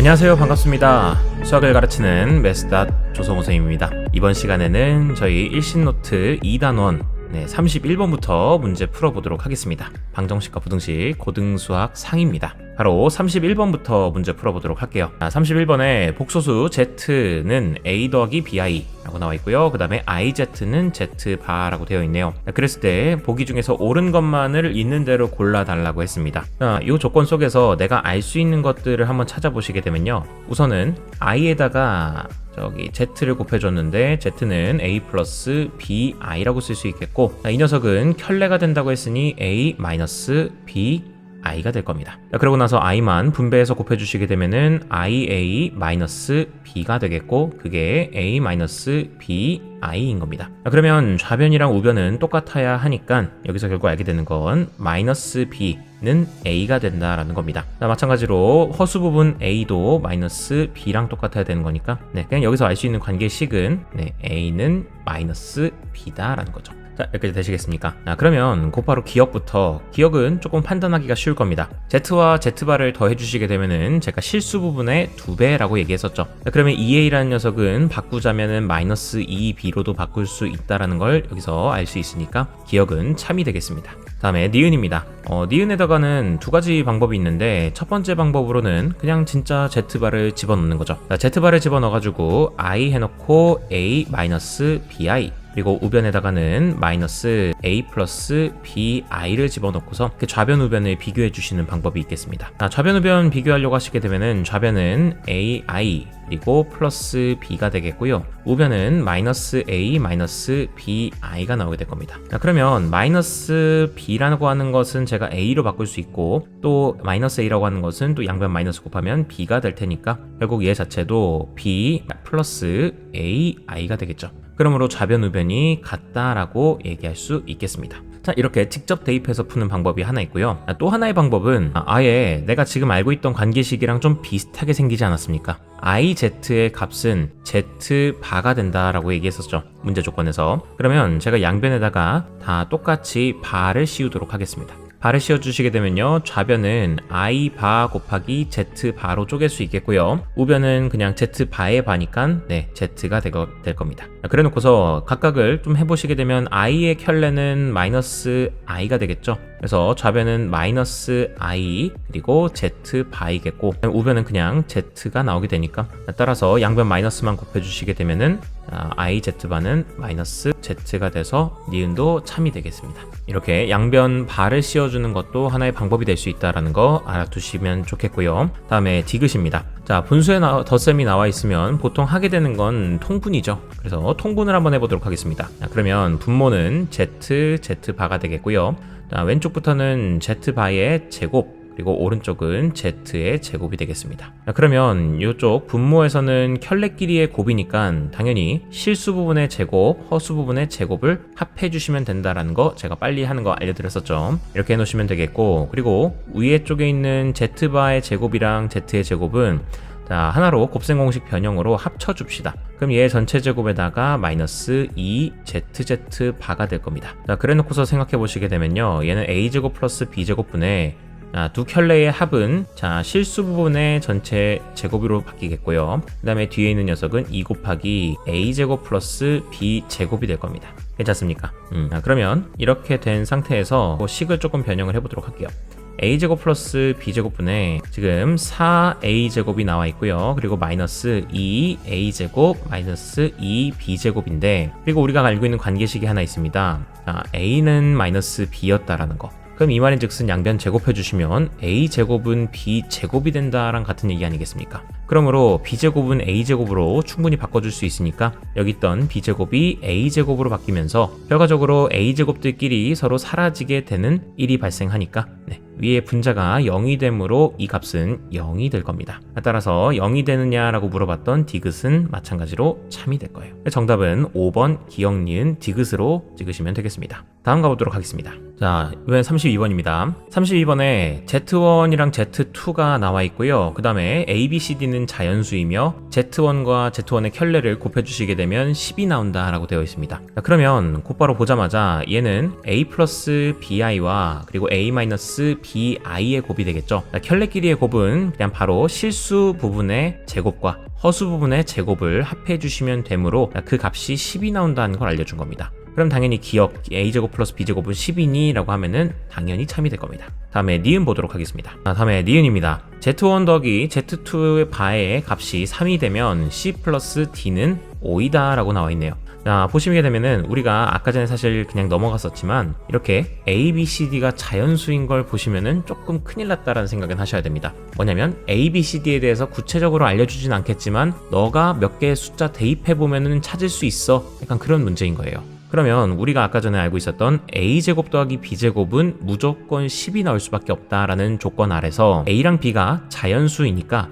안녕하세요. 반갑습니다. 수학을 가르치는 메스닷 조성호 선생님입니다. 이번 시간에는 저희 일신노트 2단원 31번부터 문제 풀어보도록 하겠습니다. 방정식과 부등식 고등수학 상입니다. 바로 31번부터 문제 풀어보도록 할게요. 31번에 복소수 z는 a 더하기 bi 라고 나와 있고요. 그 다음에 iz는 z바라고 되어 있네요. 그랬을 때 보기 중에서 옳은 것만을 있는 대로 골라달라고 했습니다. 이 조건 속에서 내가 알 수 있는 것들을 한번 찾아보시게 되면요. 우선은 i에다가 z를 곱해줬는데 z는 a 플러스 bi라고 쓸 수 있겠고, 이 녀석은 켤레가 된다고 했으니 a 마이너스 b i가 될 겁니다. 그러고 나서 i만 분배해서 곱해주시게 되면은 ia 마이너스 b가 되겠고, 그게 a 마이너스 b i인 겁니다. 그러면 좌변이랑 우변은 똑같아야 하니까 여기서 결국 알게 되는 건 마이너스 b는 a가 된다라는 겁니다. 마찬가지로 허수 부분 a도 마이너스 b랑 똑같아야 되는 거니까 그냥 여기서 알 수 있는 관계식은 a는 마이너스 b다라는 거죠. 자, 여기까지 되시겠습니까? 그러면 곧바로 기억부터. 기억은 조금 판단하기가 쉬울 겁니다. z와 z바를 더해주시게 되면은 제가 실수 부분의 2배라고 얘기했었죠. 그러면 2a라는 녀석은 바꾸자면은 마이너스 2b로도 바꿀 수 있다라는 걸 여기서 알 수 있으니까 기억은 참이 되겠습니다. 다음에 니은입니다. 니은에다가는 두 가지 방법이 있는데, 첫 번째 방법으로는 그냥 진짜 z바를 집어넣는 거죠. z바를 집어넣어가지고 i 해놓고 a 마이너스 bi, 그리고 우변에다가는 마이너스 a 플러스 bi를 집어넣고서 그 좌변 우변을 비교해 주시는 방법이 있겠습니다. 좌변 우변 비교하려고 하시게 되면은 좌변은 ai 그리고 플러스 b가 되겠고요. 우변은 마이너스 a 마이너스 bi가 나오게 될 겁니다. 그러면 마이너스 b라고 하는 것은 제가 a로 바꿀 수 있고, 또 마이너스 a라고 하는 것은 또 양변 마이너스 곱하면 b가 될 테니까 결국 얘 자체도 b 플러스 ai가 되겠죠. 그러므로 좌변 우변이 같다라고 얘기할 수 있겠습니다. 자, 이렇게 직접 대입해서 푸는 방법이 하나 있고요. 또 하나의 방법은 아예 내가 지금 알고 있던 관계식이랑 좀 비슷하게 생기지 않았습니까? iz의 값은 z바가 된다라고 얘기했었죠. 문제 조건에서. 그러면 제가 양변에다가 다 똑같이 바를 씌우도록 하겠습니다. 바를 씌워주시게 되면요, 좌변은 i바 곱하기 z바로 쪼갤 수 있겠고요. 우변은 그냥 z바의 바니까 z가 될 겁니다. 그래 놓고서 각각을 좀 해보시게 되면 i의 켤레는 마이너스 i가 되겠죠. 그래서 좌변은 마이너스 i 그리고 z바이겠고, 우변은 그냥 z가 나오게 되니까 따라서 양변 마이너스만 곱해주시게 되면은 i z바는 마이너스 z가 돼서 니은도 참이 되겠습니다. 이렇게 양변 바를 씌워주는 것도 하나의 방법이 될 수 있다는 거 알아두시면 좋겠고요. 다음에 디귿입니다. 자, 분수에 덧셈이 나와 있으면 보통 하게 되는 건 통분이죠. 그래서 통분을 한번 해보도록 하겠습니다. 그러면 분모는 z바가 되겠고요. 자, 왼쪽부터는 z바의 제곱, 그리고 오른쪽은 z의 제곱이 되겠습니다. 그러면 이쪽 분모에서는 켤레끼리의 곱이니까 당연히 실수 부분의 제곱, 허수 부분의 제곱을 합해 주시면 된다라는 거 제가 빨리 하는 거 알려드렸었죠. 이렇게 해놓으시면 되겠고, 그리고 위에 쪽에 있는 z바의 제곱이랑 z의 제곱은 하나로 곱셈 공식 변형으로 합쳐줍시다. 그럼 얘 전체 제곱에다가 마이너스 2z바가 될 겁니다. 자, 그래 놓고서 생각해 보시게 되면요, 얘는 a제곱 플러스 b제곱분의 두 켤레의 합은 실수 부분의 전체 제곱으로 바뀌겠고요. 그 다음에 뒤에 있는 녀석은 2 곱하기 a제곱 플러스 b제곱이 될 겁니다. 괜찮습니까? 그러면 이렇게 된 상태에서 식을 조금 변형을 해보도록 할게요. a제곱 플러스 b제곱분에 지금 4a제곱이 나와 있고요. 그리고 마이너스 2a제곱 마이너스 2b제곱인데, 그리고 우리가 알고 있는 관계식이 하나 있습니다. a는 마이너스 b였다라는 거. 그럼 이 말인 즉슨 양변 제곱해 주시면 a제곱은 b제곱이 된다랑 같은 얘기 아니겠습니까? 그러므로 b제곱은 a제곱으로 충분히 바꿔줄 수 있으니까 여기 있던 b제곱이 a제곱으로 바뀌면서 결과적으로 a제곱들끼리 서로 사라지게 되는 일이 발생하니까 위에 분자가 0이 되므로 이 값은 0이 될 겁니다. 따라서 0이 되느냐라고 물어봤던 디귿은 마찬가지로 참이 될 거예요. 정답은 5번 기역 니은 디귿으로 찍으시면 되겠습니다. 다음 가보도록 하겠습니다. 자, 이번엔 32번입니다. 32번에 Z1이랑 Z2가 나와 있고요. 그 다음에 A, B, C, D는 자연수이며 Z1과 Z1의 켤레를 곱해주시게 되면 10이 나온다 라고 되어 있습니다. 자, 그러면 곧바로 보자마자 얘는 A 플러스 BI와 그리고 A 마이너스 BI의 곱이 되겠죠. 자, 켤레끼리의 곱은 그냥 바로 실수 부분의 제곱과 허수 부분의 제곱을 합해 주시면 되므로 그 값이 10이 나온다는 걸 알려준 겁니다. 그럼 당연히 기억 a제곱 플러스 b제곱은 10이니 라고 하면은 당연히 참이 될 겁니다. 다음에 니은 보도록 하겠습니다. 다음에 니은입니다. z1 더하기 z2의 바의 값이 3이 되면 c 플러스 d는 5이다 라고 나와 있네요. 자, 보시게 되면은 우리가 아까 전에 사실 그냥 넘어갔었지만 이렇게 A, B, C, D가 자연수인 걸 보시면은 조금 큰일 났다라는 생각은 하셔야 됩니다. 뭐냐면 A, B, C, D에 대해서 구체적으로 알려주진 않겠지만 너가 몇 개의 숫자 대입해보면은 찾을 수 있어. 약간 그런 문제인 거예요. 그러면 우리가 아까 전에 알고 있었던 A제곱 더하기 B제곱은 무조건 10이 나올 수밖에 없다라는 조건 아래서 A랑 B가 자연수이니까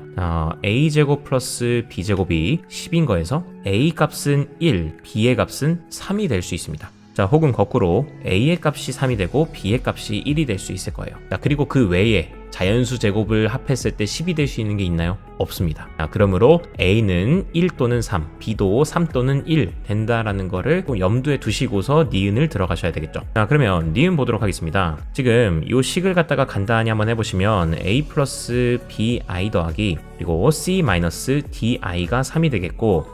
A제곱 플러스 B제곱이 10인 거에서 A 값은 1, B의 값은 3이 될 수 있습니다. 자, 혹은 거꾸로 A의 값이 3이 되고 B의 값이 1이 될 수 있을 거예요. 자, 그리고 그 외에 자연수 제곱을 합했을 때 10이 될 수 있는 게 있나요? 없습니다. 자, 그러므로 A는 1 또는 3, B도 3 또는 1 된다라는 거를 염두에 두시고서 니은을 들어가셔야 되겠죠. 자, 그러면 니은 보도록 하겠습니다. 지금 이 식을 갖다가 간단히 한번 해보시면 A 플러스 BI 더하기 그리고 C 마이너스 DI가 3이 되겠고,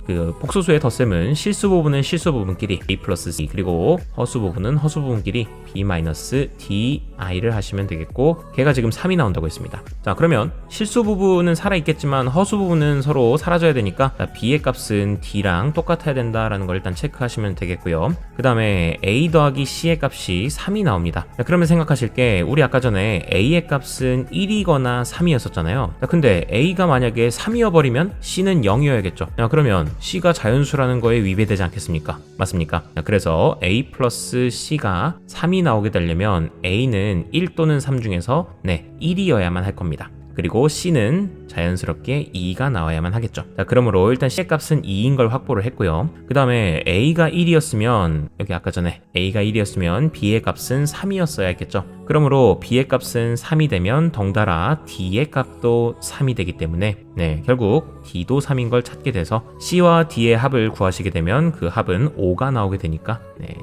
그 복소수의 덧셈은 실수 부분은 실수 부분끼리 A 플러스 C 그리고 허수 부분은 허수 부분끼리 B 마이너스 DI를 하시면 되겠고, 걔가 지금 3이 나온다고 했습니다. 자, 그러면 실수 부분은 살아있겠지만 허수 부분은 서로 사라져야 되니까 B의 값은 D랑 똑같아야 된다라는 걸 일단 체크하시면 되겠고요. 그 다음에 A 더하기 C의 값이 3이 나옵니다. 자, 그러면 생각하실 게 우리 아까 전에 A의 값은 1이거나 3이었었잖아요. 자, 근데 A가 만약에 3이어버리면 C는 0이어야겠죠. 자, 그러면 C가 자연수라는 거에 위배되지 않겠습니까? 맞습니까? 그래서 A 플러스 C가 3이 나오게 되려면 A는 1 또는 3 중에서 1이어야만 할 겁니다. 그리고 C는 자연스럽게 2가 나와야만 하겠죠. 자, 그러므로 일단 C의 값은 2인 걸 확보를 했고요. 그 다음에 A가 1이었으면 여기 아까 전에 A가 1이었으면 B의 값은 3이었어야 했겠죠. 그러므로 B의 값은 3이 되면 덩달아 D의 값도 3이 되기 때문에 결국 D도 3인 걸 찾게 돼서 C와 D의 합을 구하시게 되면 그 합은 5가 나오게 되니까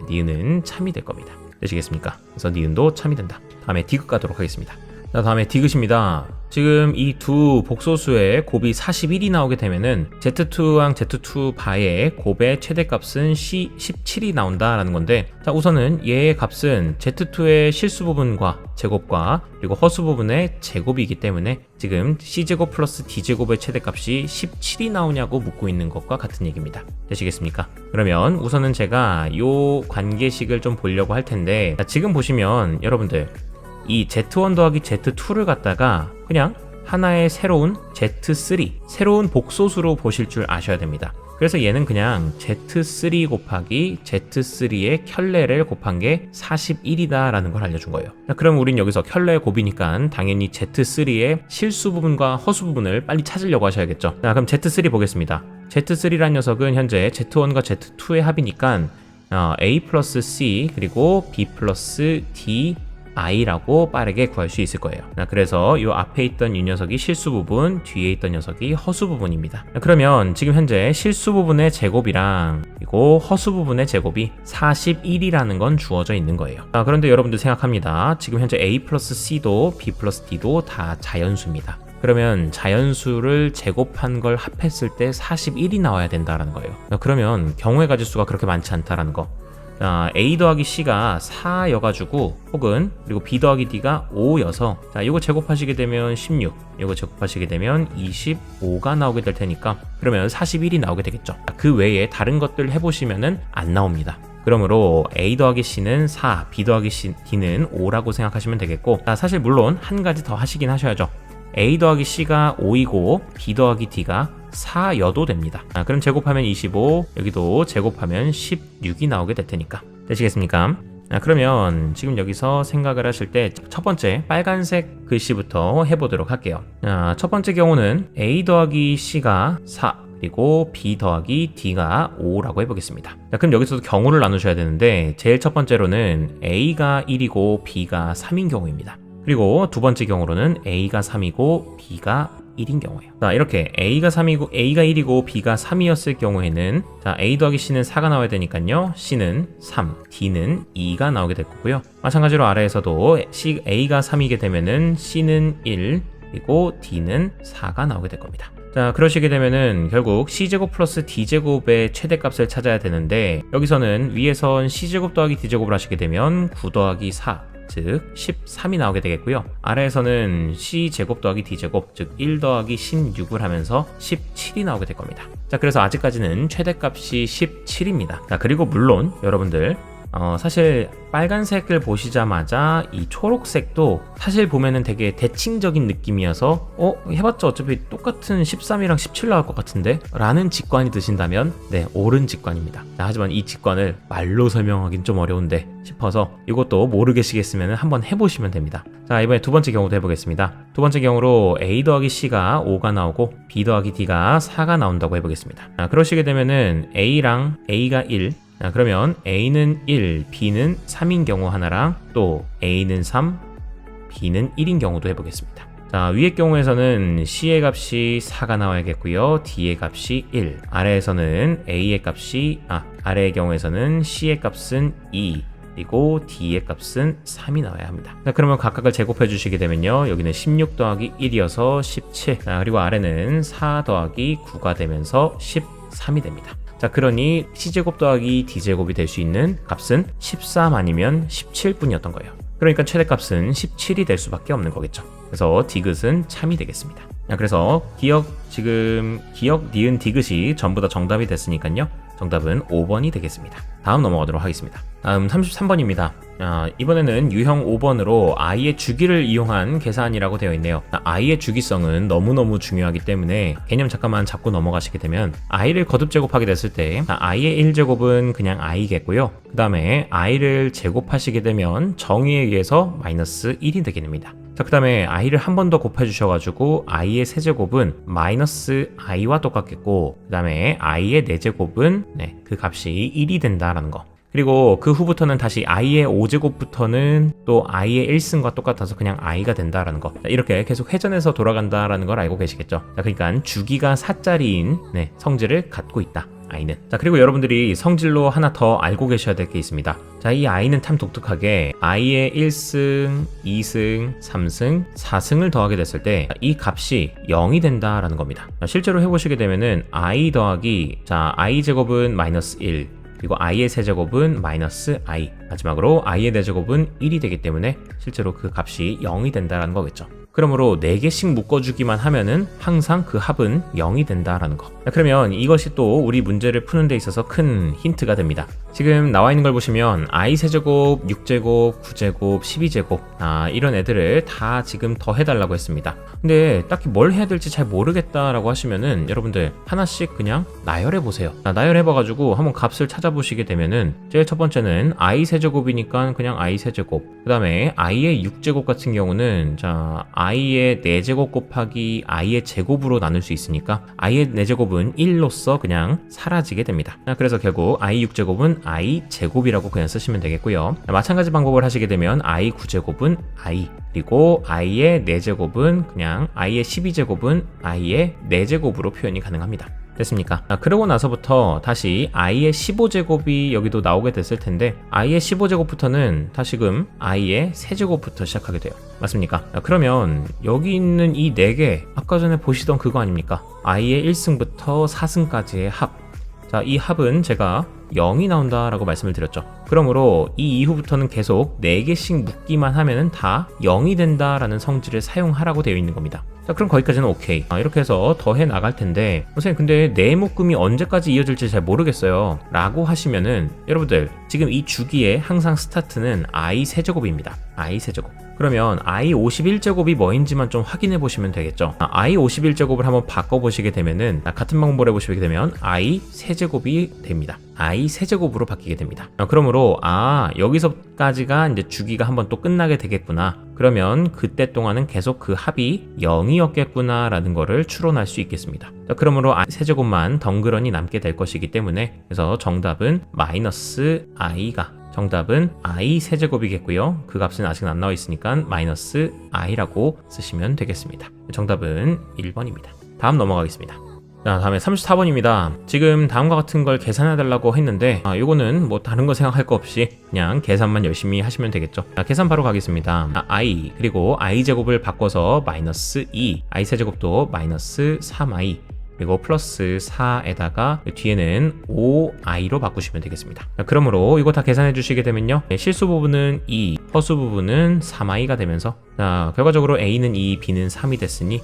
니은은 참이 될 겁니다. 되시겠습니까? 그래서 니은도 참이 된다. 다음에 디귿 가도록 하겠습니다. 자, 다음에 디귿입니다. 지금 이 두 복소수의 곱이 41이 나오게 되면은 Z2랑 Z2 바의 곱의 최대값은 17이 나온다라는 건데, 자, 우선은 얘의 값은 Z2의 실수 부분과 제곱과 그리고 허수 부분의 제곱이기 때문에 지금 C제곱 플러스 D제곱의 최대값이 17이 나오냐고 묻고 있는 것과 같은 얘기입니다. 되시겠습니까? 그러면 우선은 제가 요 관계식을 좀 보려고 할 텐데, 자, 지금 보시면 여러분들 이 Z1 더하기 Z2를 갖다가 그냥 하나의 새로운 Z3, 새로운 복소수로 보실 줄 아셔야 됩니다. 그래서 얘는 그냥 Z3 곱하기 Z3의 켤레를 곱한 게 41이다 라는 걸 알려준 거예요. 그럼 우린 여기서 켤레 곱이니까 당연히 Z3의 실수 부분과 허수 부분을 빨리 찾으려고 하셔야겠죠. 자, 그럼 Z3 보겠습니다. Z3란 녀석은 현재 Z1과 Z2의 합이니까 A 플러스 C 그리고 B 플러스 D I라고 빠르게 구할 수 있을 거예요. 그래서 이 앞에 있던 이 녀석이 실수 부분, 뒤에 있던 녀석이 허수 부분입니다. 그러면 지금 현재 실수 부분의 제곱이랑 그리고 허수 부분의 제곱이 41이라는 건 주어져 있는 거예요. 그런데 여러분들 생각합니다. 지금 현재 A 플러스 C도 B 플러스 D도 다 자연수입니다. 그러면 자연수를 제곱한 걸 합했을 때 41이 나와야 된다는 거예요. 그러면 경우의 가지수가 그렇게 많지 않다는 거. A 더하기 C가 4여가지고 혹은 그리고 B 더하기 D가 5여서 이거 제곱하시게 되면 16, 이거 제곱하시게 되면 25가 나오게 될 테니까 그러면 41이 나오게 되겠죠. 그 외에 다른 것들 해보시면은 안 나옵니다. 그러므로 A 더하기 C는 4, B 더하기 D는 5라고 생각하시면 되겠고, 사실 물론 한 가지 더 하시긴 하셔야죠. A 더하기 C가 5이고 B 더하기 D가 4여도 됩니다. 그럼 제곱하면 25, 여기도 제곱하면 16이 나오게 될 테니까. 되시겠습니까? 그러면 지금 여기서 생각을 하실 때 첫 번째 빨간색 글씨부터 해보도록 할게요. 첫 번째 경우는 A 더하기 C가 4, 그리고 b 더하기 d가 5라고 해보겠습니다. 자, 그럼 여기서도 경우를 나누셔야 되는데 제일 첫 번째로는 a가 1이고 b가 3인 경우입니다. 그리고 두 번째 경우로는 a가 3이고 b가 1인 경우예요. 자, 이렇게 a가 1이고 b가 3이었을 경우에는 자, a 더하기 c는 4가 나와야 되니까요. c는 3, d는 2가 나오게 될 거고요. 마찬가지로 아래에서도 a가 3이게 되면은 c는 1, 그리고 d는 4가 나오게 될 겁니다. 자, 그러시게 되면은 결국 c제곱 플러스 d제곱의 최대값을 찾아야 되는데 여기서는 위에선 c제곱 더하기 d제곱을 하시게 되면 9 더하기 4, 즉 13이 나오게 되겠고요. 아래에서는 c제곱 더하기 d제곱, 즉 1 더하기 16을 하면서 17이 나오게 될 겁니다. 자, 그래서 아직까지는 최대값이 17입니다. 자, 그리고 물론 여러분들 사실 빨간색을 보시자마자 이 초록색도 사실 보면은 되게 대칭적인 느낌이어서 해봤자 어차피 똑같은 13이랑 17 나올 것 같은데? 라는 직관이 드신다면 네, 옳은 직관입니다. 자, 하지만 이 직관을 말로 설명하긴 좀 어려운데 싶어서 이것도 모르겠으면 한번 해보시면 됩니다. 자, 이번에 두 번째 경우도 해보겠습니다. 두 번째 경우로 a 더하기 c가 5가 나오고 b 더하기 d가 4가 나온다고 해보겠습니다. 자, 그러시게 되면은 a랑 a가 1, 자, 그러면 A는 1, B는 3인 경우 하나랑 또 A는 3, B는 1인 경우도 해보겠습니다. 자, 위의 경우에서는 C의 값이 4가 나와야겠고요. D의 값이 1. 아래에서는 아래의 경우에서는 C의 값은 2. 그리고 D의 값은 3이 나와야 합니다. 자, 그러면 각각을 제곱해 주시게 되면요. 여기는 16 더하기 1이어서 17. 자, 그리고 아래는 4 더하기 9가 되면서 13이 됩니다. 자, 그러니 c제곱 더하기 d제곱이 될 수 있는 값은 13 아니면 17뿐이었던 거예요. 그러니까 최대값은 17이 될 수밖에 없는 거겠죠. 그래서 디귿은 참이 되겠습니다. 자, 그래서 기억, 니은, 디귿이 전부 다 정답이 됐으니까요. 정답은 5번이 되겠습니다. 다음 넘어가도록 하겠습니다. 다음 33번입니다. 이번에는 유형 5번으로 i의 주기를 이용한 계산이라고 되어 있네요. i의 주기성은 너무너무 중요하기 때문에 개념 잠깐만 잡고 넘어가시게 되면 i를 거듭 제곱하게 됐을 때 i의 1제곱은 그냥 i겠고요. 그 다음에 i를 제곱하시게 되면 정의에 의해서 마이너스 1이 되게 됩니다. 자, 그 다음에 i를 한 번 더 곱해 주셔가지고 i의 세제곱은 마이너스 i와 똑같겠고 그 다음에 i의 4제곱은 그 값이 1이 된다라는 거. 그리고 그 후부터는 다시 i의 5제곱부터는 또 i의 1승과 똑같아서 그냥 i가 된다라는 거. 자, 이렇게 계속 회전해서 돌아간다라는 걸 알고 계시겠죠? 자, 그러니까 주기가 4짜리인 성질을 갖고 있다. i는. 자, 그리고 여러분들이 성질로 하나 더 알고 계셔야 될 게 있습니다. 자, 이 i는 참 독특하게 i의 1승, 2승, 3승, 4승을 더하게 됐을 때 이 값이 0이 된다라는 겁니다. 자, 실제로 해보시게 되면은 i 더하기 i 제곱은 마이너스 1, 그리고 i의 세제곱은 마이너스 i, 마지막으로 i의 4제곱은 1이 되기 때문에 실제로 그 값이 0이 된다라는 거겠죠. 그러므로 4개씩 묶어주기만 하면은 항상 그 합은 0이 된다라는 거. 그러면 이것이 또 우리 문제를 푸는 데 있어서 큰 힌트가 됩니다. 지금 나와 있는 걸 보시면 i 세제곱, 6제곱, 9제곱, 12제곱 이런 애들을 다 지금 더해달라고 했습니다. 근데 딱히 뭘 해야 될지 잘 모르겠다라고 하시면은 여러분들 하나씩 그냥 나열해보세요. 나열해봐가지고 한번 값을 찾아보시게 되면은 제일 첫 번째는 i 세제곱이니까 그냥 i 세제곱, 그 다음에 i의 6제곱 같은 경우는 i의 4제곱 곱하기 i의 제곱으로 나눌 수 있으니까 i의 4제곱은 1로서 그냥 사라지게 됩니다. 그래서 결국 i 6제곱은 i 제곱이라고 그냥 쓰시면 되겠고요. 마찬가지 방법을 하시게 되면 i 9제곱은 i, 그리고 i의 4제곱은 그냥 i의 12제곱은 i의 4제곱으로 표현이 가능합니다. 됐습니까? 그러고 나서부터 다시 i의 15제곱이 여기도 나오게 됐을 텐데 i의 15제곱부터는 다시금 i의 세제곱부터 시작하게 돼요. 맞습니까? 그러면 여기 있는 이 4개 아까 전에 보시던 그거 아닙니까? i의 1승부터 4승까지의 합. 자, 이 합은 제가 0이 나온다라고 말씀을 드렸죠. 그러므로 이 이후부터는 계속 4개씩 묶기만 하면은 다 0이 된다라는 성질을 사용하라고 되어 있는 겁니다. 자, 그럼 거기까지는 오케이. 이렇게 해서 더해 나갈 텐데 선생님 근데 내 묶음이 언제까지 이어질지 잘 모르겠어요 라고 하시면은 여러분들 지금 이 주기의 항상 스타트는 i 세제곱입니다. i 세제곱. 그러면 i 51제곱이 뭐인지만 좀 확인해 보시면 되겠죠. i 51제곱을 한번 바꿔보시게 되면은 같은 방법을 해보시게 되면 i 세제곱이 됩니다. i 세제곱으로 바뀌게 됩니다. 그러므로 여기서까지가 이제 주기가 한번 또 끝나게 되겠구나. 그러면 그때 동안은 계속 그 합이 0이었겠구나 라는 거를 추론할 수 있겠습니다. 그러므로 i 세제곱만 덩그러니 남게 될 것이기 때문에 그래서 정답은 마이너스 i가 정답은 i 세제곱이겠고요. 그 값은 아직 안 나와 있으니까 마이너스 i라고 쓰시면 되겠습니다. 정답은 1번입니다. 다음 넘어가겠습니다. 자, 다음에 34번입니다. 지금 다음과 같은 걸 계산해 달라고 했는데 요거는 뭐 다른 거 생각할 거 없이 그냥 계산만 열심히 하시면 되겠죠. 자, 계산 바로 가겠습니다. i 그리고 i 제곱을 바꿔서 마이너스 2 i 세제곱도 마이너스 3i 그리고 플러스 4에다가 뒤에는 5i로 바꾸시면 되겠습니다. 자, 그러므로 이거 다 계산해 주시게 되면요, 실수 부분은 2, 허수 부분은 3i가 되면서 자, 결과적으로 a는 2, b는 3이 됐으니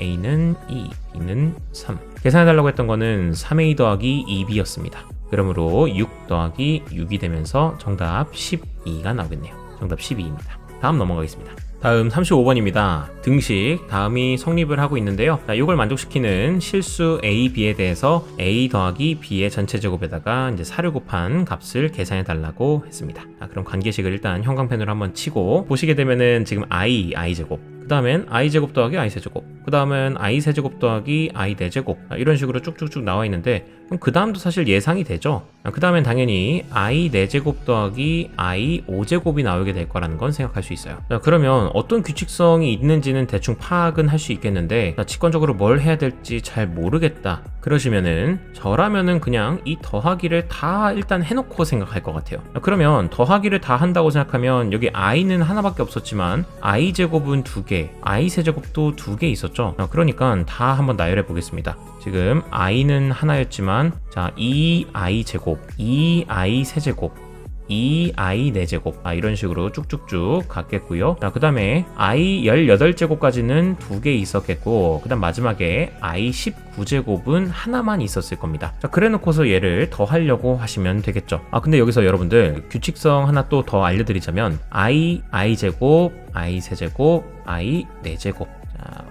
a는 2, b는 3. 계산해 달라고 했던 거는 3a 더하기 2b였습니다. 그러므로 6 더하기 6이 되면서 정답 12가 나오겠네요. 정답 12입니다. 다음 넘어가겠습니다. 다음 35번입니다. 등식 다음이 성립을 하고 있는데요. 이걸 만족시키는 실수 a, b에 대해서 a 더하기 b의 전체 제곱에다가 이제 4를 곱한 값을 계산해 달라고 했습니다. 그럼 관계식을 일단 형광펜으로 한번 치고 보시게 되면은 지금 i 제곱, 그 다음엔 i 제곱 더하기 i 세제곱, 그 다음엔 i 세제곱 더하기 i 네제곱, 이런 식으로 쭉쭉쭉 나와 있는데 그럼 그 다음도 사실 예상이 되죠. 그 다음엔 당연히 i 네제곱 더하기 i 5제곱이 나오게 될 거라는 건 생각할 수 있어요. 자, 그러면 어떤 규칙성이 있는지는 대충 파악은 할 수 있겠는데 직관적으로 뭘 해야 될지 잘 모르겠다 그러시면은 저라면은 그냥 이 더하기를 다 일단 해놓고 생각할 것 같아요. 그러면 더하기를 다 한다고 생각하면 여기 i는 하나밖에 없었지만 i 제곱은 2개, i 세제곱도 2개 있었죠. 그러니까 다 한번 나열해 보겠습니다. 지금 i는 하나였지만 자 2i 제곱, 2i 세제곱, 2i 네제곱 이런 식으로 쭉쭉쭉 갔겠고요. 그 다음에 i 18제곱까지는 2개 있었겠고 그 다음 마지막에 i 19제곱은 하나만 있었을 겁니다. 자, 그래 놓고서 얘를 더 하려고 하시면 되겠죠. 근데 여기서 여러분들 규칙성 하나 또 더 알려드리자면 i 제곱, i 세제곱, i 네제곱,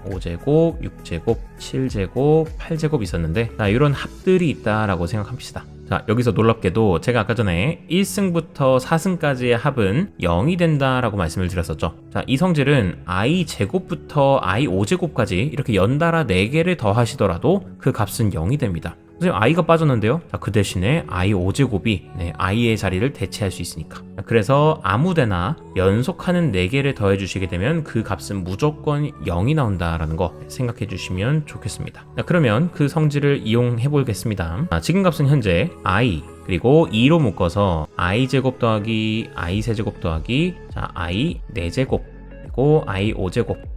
5제곱, 6제곱, 7제곱, 8제곱 있었는데 이런 합들이 있다라고 생각합시다. 자, 여기서 놀랍게도 제가 아까 전에 1승부터 4승까지의 합은 0이 된다라고 말씀을 드렸었죠. 자, 이 성질은 i 제곱부터 i 5제곱까지 이렇게 연달아 4개를 더하시더라도 그 값은 0이 됩니다. 선생님, i가 빠졌는데요. 자, 그 대신에 i 5제곱이 i의 자리를 대체할 수 있으니까. 그래서 아무데나 연속하는 4개를 더해 주시게 되면 그 값은 무조건 0이 나온다라는 거 생각해 주시면 좋겠습니다. 자, 그러면 그 성질을 이용해 보겠습니다. 지금 값은 현재 i 그리고 2로 묶어서 i 제곱 더하기 i 세제곱 더하기 i 4제곱 그리고 i 5제곱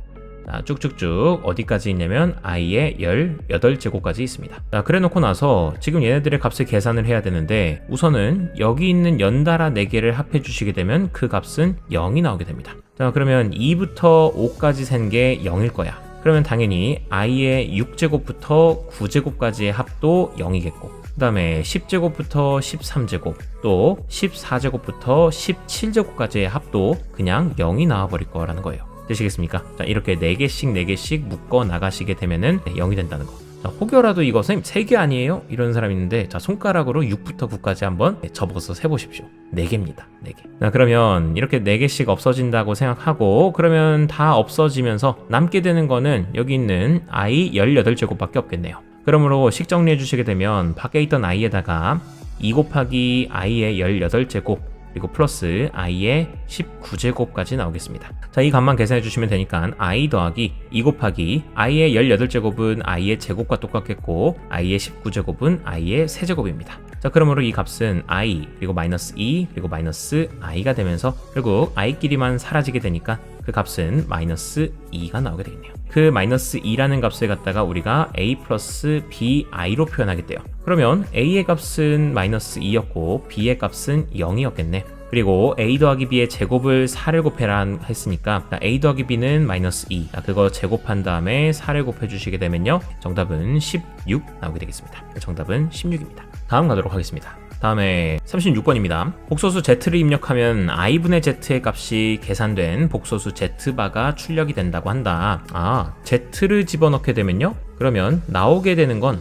쭉쭉쭉 어디까지 있냐면 i의 18제곱까지 있습니다. 자, 그래 놓고 나서 지금 얘네들의 값을 계산을 해야 되는데 우선은 여기 있는 연달아 4개를 합해 주시게 되면 그 값은 0이 나오게 됩니다. 자, 그러면 2부터 5까지 센 게 0일 거야. 그러면 당연히 i의 6제곱부터 9제곱까지의 합도 0이겠고 그 다음에 10제곱부터 13제곱 또 14제곱부터 17제곱까지의 합도 그냥 0이 나와버릴 거라는 거예요. 되시겠습니까? 자, 이렇게 4개씩 묶어 나가시게 되면은 0이 된다는 거. 자, 혹여라도 이거 선생님 3개 아니에요? 이런 사람이 있는데 자, 손가락으로 6부터 9까지 한번 접어서 세보십시오. 4개입니다. 4개. 자, 그러면 이렇게 4개씩 없어진다고 생각하고 그러면 다 없어지면서 남게 되는 거는 여기 있는 i 18제곱밖에 없겠네요. 그러므로 식 정리해 주시게 되면 밖에 있던 i에다가 2 곱하기 i의 18제곱 그리고 플러스 i의 19제곱까지 나오겠습니다. 자, 이 값만 계산해 주시면 되니까 i 더하기 2 곱하기 i의 18제곱은 i의 제곱과 똑같겠고 i의 19제곱은 i의 세제곱입니다. 자, 그러므로 이 값은 i 그리고 마이너스 2 그리고 마이너스 i가 되면서 결국 i끼리만 사라지게 되니까 그 값은 마이너스 2가 나오게 되겠네요. 그 마이너스 2라는 값을 갖다가 우리가 a 플러스 bi로 표현하겠대요. 그러면 a의 값은 마이너스 2였고 b의 값은 0이었겠네. 그리고 a 더하기 b의 제곱을 4를 곱해라 했으니까 a 더하기 b는 마이너스 2 그거 제곱한 다음에 4를 곱해 주시게 되면요 정답은 16 나오게 되겠습니다. 정답은 16입니다. 다음 가도록 하겠습니다. 다음에 36번입니다. 복소수 z를 입력하면 i분의 z의 값이 계산된 복소수 z바가 출력이 된다고 한다. z를 집어넣게 되면요, 그러면 나오게 되는 건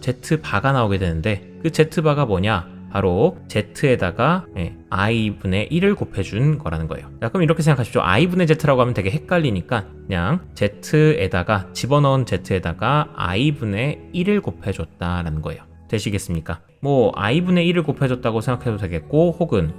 z바가 나오게 되는데, 그 z바가 뭐냐, 바로 z에다가 i분의 1을 곱해준 거라는 거예요. 자, 그럼 이렇게 생각하십시오. i분의 z라고 하면 되게 헷갈리니까 그냥 z에다가, 집어넣은 z에다가 i분의 1을 곱해줬다라는 거예요. 되시겠습니까? 뭐 i분의 1을 곱해줬다고 생각해도 되겠고, 혹은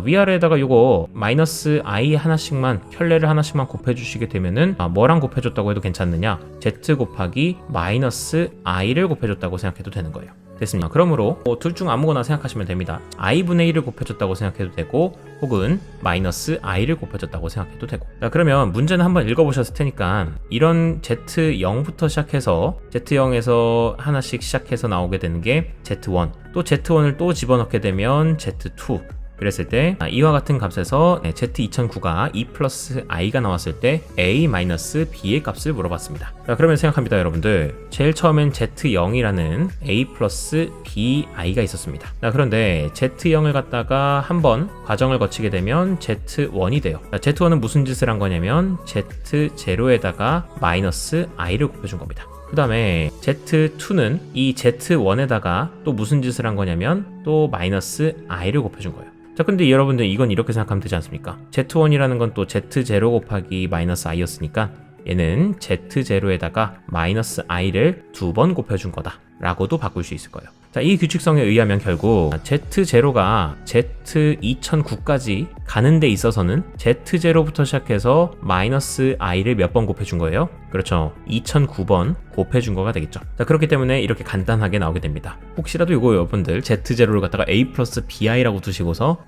위아래에다가 요거 마이너스 i 하나씩만, 켤레를 하나씩만 곱해주시게 되면은 뭐랑 곱해줬다고 해도 괜찮느냐, z 곱하기 마이너스 i를 곱해줬다고 생각해도 되는 거예요. 됐습니다. 그러므로 둘 중 아무거나 생각하시면 됩니다. i분의 1을 곱해줬다고 생각해도 되고, 혹은 마이너스 i를 곱해줬다고 생각해도 되고. 자, 그러면 문제는 한번 읽어보셨을 테니까 이런 z0부터 시작해서 z0에서 하나씩 시작해서 나오게 되는 게 z1, 또 z1을 또 집어넣게 되면 z2, 그랬을 때 이와 같은 값에서 z2009가 2 플러스 i가 나왔을 때 a 마이너스 b의 값을 물어봤습니다. 자, 그러면 생각합니다, 여러분들. 제일 처음엔 z0이라는 a 플러스 bi가 있었습니다. 자, 그런데 z0을 갖다가 한번 과정을 거치게 되면 z1이 돼요. 자, z1은 무슨 짓을 한 거냐면 z0에다가 마이너스 i를 곱해준 겁니다. 그 다음에 z2는 이 z1에다가 또 무슨 짓을 한 거냐면 또 마이너스 i를 곱해준 거예요. 자, 근데 여러분들 이건 이렇게 생각하면 되지 않습니까? z1이라는 건 또 z0 곱하기 마이너스 i였으니까 얘는 z0에다가 마이너스 i를 2번 곱해준 거다 라고도 바꿀 수 있을 거예요. 자, 이 규칙성에 의하면 결국 z0가 z2009까지 가는 데 있어서는 z0부터 시작해서 마이너스 i를 몇 번 곱해준 거예요? 그렇죠, 2009번 곱해준 거가 되겠죠. 자, 그렇기 때문에 이렇게 간단하게 나오게 됩니다. 혹시라도 이거 여러분들 z0를 갖다가 a 플러스 bi라고 두시고서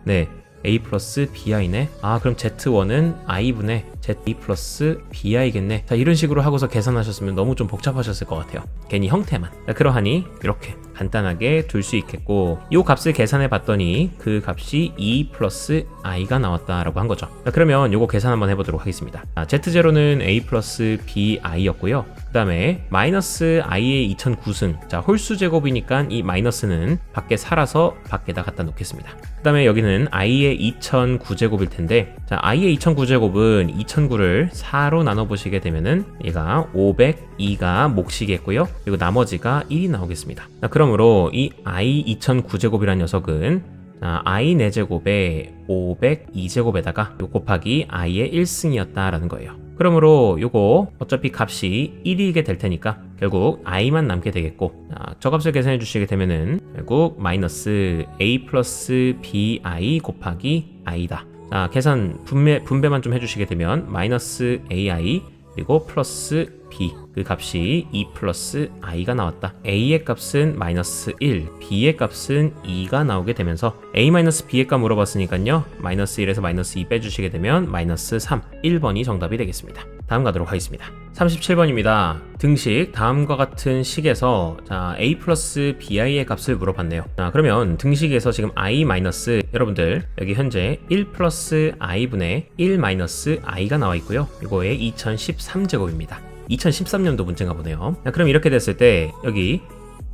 a 플러스 bi네, 그럼 z1은 i분의 z 플러스 bi겠네, 자, 이런 식으로 하고서 계산하셨으면 너무 좀 복잡하셨을 것 같아요. 괜히 형태만. 자, 그러하니 이렇게 간단하게 둘 수 있겠고, 이 값을 계산해 봤더니 그 값이 2 플러스 i가 나왔다라고 한 거죠. 자, 그러면 요거 계산 한번 해보도록 하겠습니다. z0는 a 플러스 bi였고요. 그 다음에 마이너스 i의 2009승, 자, 홀수 제곱이니까 이 마이너스는 밖에 살아서 밖에다 갖다 놓겠습니다. 그 다음에 여기는 i의 2009제곱일 텐데, 자, i의 2009제곱은 2009를 4로 나눠보시게 되면은 얘가 502가 몫이겠고요. 그리고 나머지가 1이 나오겠습니다. 자, 그러므로 이 i 2009제곱이라는 녀석은 i 4제곱에 502제곱에다가 요 곱하기 i의 1승이었다라는 거예요. 그러므로 요거 어차피 값이 1이게 될 테니까 결국 i만 남게 되겠고, 저 값을 계산해 주시게 되면은 결국 마이너스 a 플러스 bi 곱하기 i다. 자, 계산 분배만 좀 해주시게 되면 마이너스 ai 그리고 플러스 b, 그 값이 2 플러스 i가 나왔다. a의 값은 마이너스 1, b의 값은 2가 나오게 되면서 a 마이너스 b의 값 물어봤으니까요, 마이너스 1에서 마이너스 2 빼주시게 되면 마이너스 3, 1번이 정답이 되겠습니다. 다음 가도록 하겠습니다. 37번입니다. 등식 다음과 같은 식에서 a 플러스 bi의 값을 물어봤네요. 그러면 등식에서 지금 i 마이너스, 여러분들 여기 현재 1 플러스 i분의 1 마이너스 i가 나와 있고요. 이거의 2013제곱입니다. 2013년도 문제인가 보네요. 그럼 이렇게 됐을 때 여기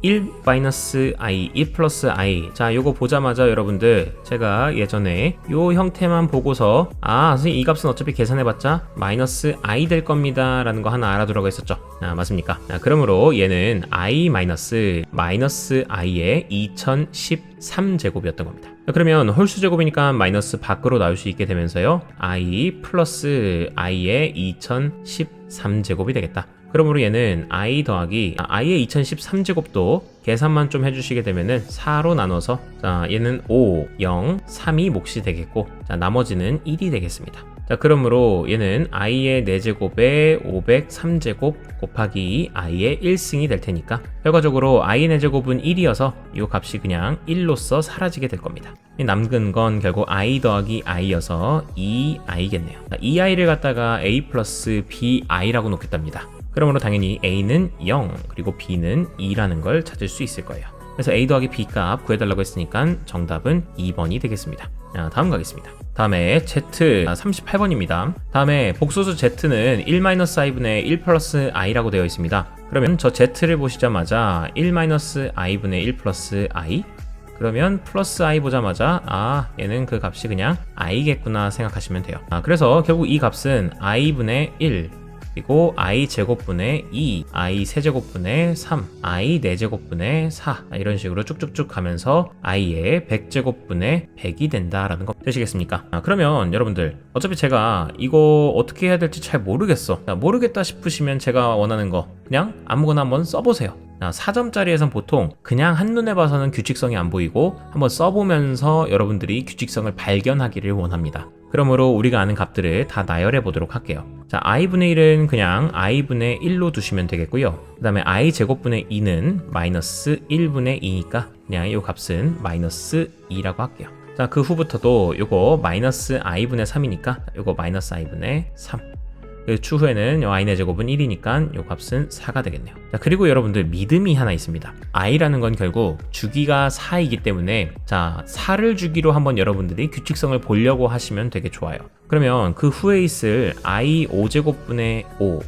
1 마이너스 i, 1 플러스 i. 자, 요거 보자마자 여러분들 제가 예전에 요 형태만 보고서 선생님 이 값은 어차피 계산해봤자 마이너스 i 될 겁니다 라는 거 하나 알아두라고 했었죠. 맞습니까? 그러므로 얘는 i 마이너스 i의 2013제곱이었던 겁니다. 그러면 홀수 제곱이니까 마이너스 밖으로 나올 수 있게 되면서요, i 플러스 i의 2013제곱이 되겠다. 그러므로 얘는 i 더하기 i의 2013제곱도 계산만 좀 해주시게 되면은 4로 나눠서, 자, 얘는 5, 0, 3이 몫이 되겠고, 자, 나머지는 1이 되겠습니다. 자, 그러므로 얘는 i의 4제곱에 503제곱 곱하기 i의 1승이 될 테니까 결과적으로 i의 4제곱은 1이어서 이 값이 그냥 1로서 사라지게 될 겁니다. 남은 건 결국 i 더하기 i여서 2i겠네요. 자, 2i를 갖다가 a 플러스 bi라고 놓겠답니다. 그러므로 당연히 a는 0 그리고 b는 2라는 걸 찾을 수 있을 거예요. 그래서 a 더하기 b 값 구해달라고 했으니까 정답은 2번이 되겠습니다. 자, 다음 가겠습니다. 다음에 z 38번입니다. 다음에 복소수 z는 1-i분의 1 플러스 i라고 되어 있습니다. 그러면 저 z를 보시자마자 1-i분의 1 플러스 i, 그 그러면 플러스 i 보자마자 얘는 그 값이 그냥 i겠구나 생각하시면 돼요. 그래서 결국 이 값은 i분의 1 그리고 i 제곱분의 2, i 세제곱분의 3, i 4제곱분의 4 이런 식으로 쭉쭉쭉 가면서 i의 100제곱분의 100이 된다라는 거 되시겠습니까? 그러면 여러분들 어차피 제가 이거 어떻게 해야 될지 잘 모르겠어. 모르겠다 싶으시면 제가 원하는 거 그냥 아무거나 한번 써보세요. 4점짜리에선 보통 그냥 한눈에 봐서는 규칙성이 안 보이고 한번 써보면서 여러분들이 규칙성을 발견하기를 원합니다. 그러므로 우리가 아는 값들을 다 나열해 보도록 할게요. 자, i분의 1은 그냥 i분의 1로 두시면 되겠고요. 그 다음에 i 제곱분의 2는 마이너스 1분의 2니까 그냥 이 값은 마이너스 2라고 할게요. 자, 그 후부터도 요거 마이너스 i분의 3이니까 요거 마이너스 i분의 3. 그 추후에는 i의 제곱은 1이니까 요 값은 4가 되겠네요. 자, 그리고 여러분들 믿음이 하나 있습니다. i라는 건 결국 주기가 4이기 때문에 자 4를 주기로 한번 여러분들이 규칙성을 보려고 하시면 되게 좋아요. 그러면 그 후에 있을 i 5제곱분의 5